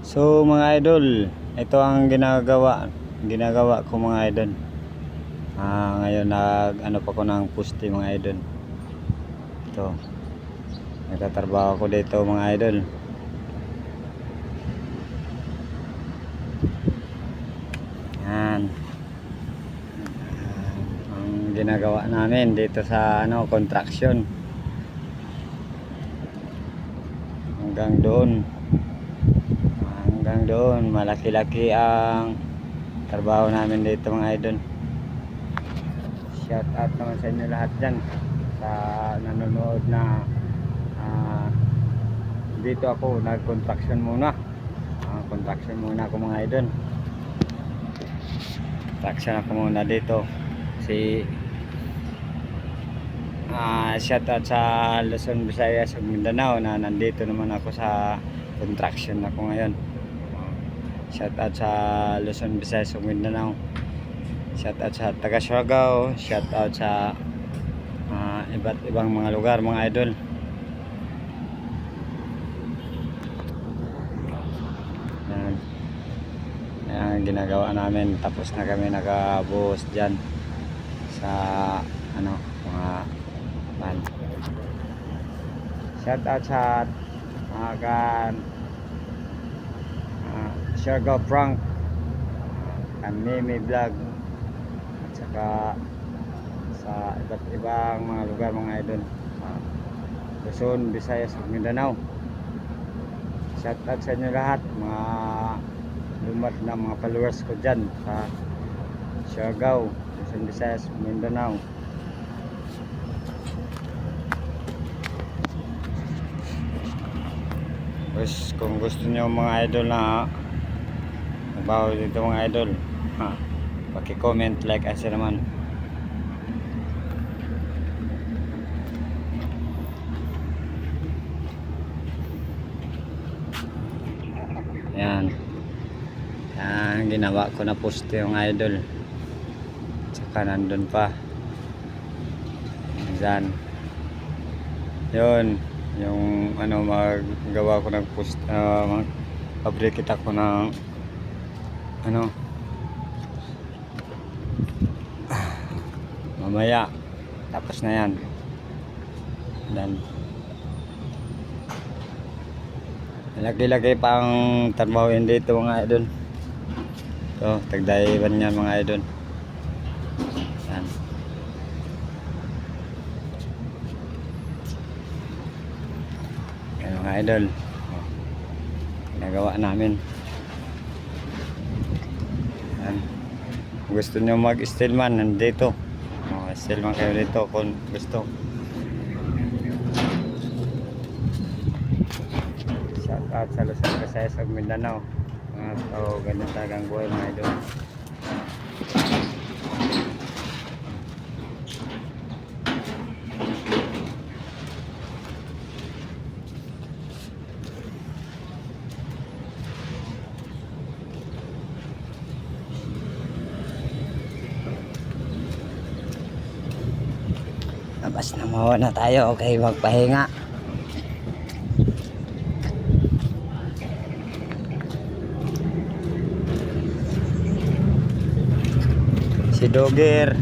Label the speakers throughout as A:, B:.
A: So mga idol, ito ang ginagawa ko mga idol. Ngayon ano pa ko ng puste mga idol. Ito. Nagtatrabaho ko dito mga idol. Yan. Ang ginagawa namin dito sa construction. Hanggang doon malaki-laki ang trabaho namin dito mga idol. Shout out naman sa inyo lahat dyan sa nanonood na dito ako nag-construction muna. Construction muna ako mga idol. Construction ako muna dito. Shout out sa Luzon, Visayas, Mindanao na nandito naman ako sa construction ako ngayon. Shout out sa Luzon, Visayas, Mindanao. Shout out sa taga Siargao. Shout out sa iba't ibang mga lugar mga idol. Yan ginagawa namin, tapos na kami nakabuhos dyan sa mga van. Shout out sa Siargao Frank, Mimi Vlog, at saka sa iba't ibang mga lugar mga idol, Luzon, Visayas, Mindanao. Shout out sa inyo lahat mga lumat na mga followers ko dyan sa Siargao, Luzon, Visayas, Mindanao. Pues kung gusto niyo mga idol na magbaho dito mga idol, paki-comment, like, as naman. Yan. Yan ginawa ko na poste yung idol. Tsaka nandun pa. Diyan. Yun. Yung magawa ko ng post, mag-fabricate ako ng mamaya. Tapos na yan. Dan lagi-lagi pang trabahoin dito mga idol. So, tagdaiban yan mga idol. Yan. Yan mga idol. Ginagawa namin. Yan. Kung gusto nyo mag-steelman, nandito. Steelman kayo dito kung gusto. Shout out sa Luzon, Visayas, Mindanao. Ganyan talagang buhay mga idol. Labas na muna tayo, okay, magpahinga. Si Dogger.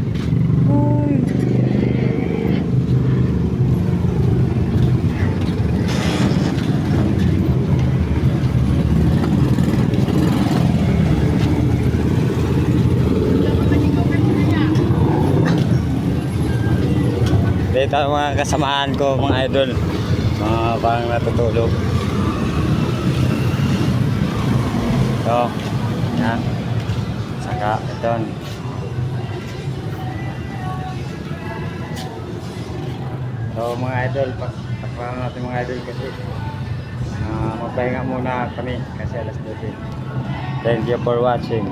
A: Dito ang mga kasamaan ko mga idol, mga parang natutulog. So yan, saka ito. So mga idol, paklaran natin mga idol kasi magpahinga muna kami kasi alas 12. Thank you for watching.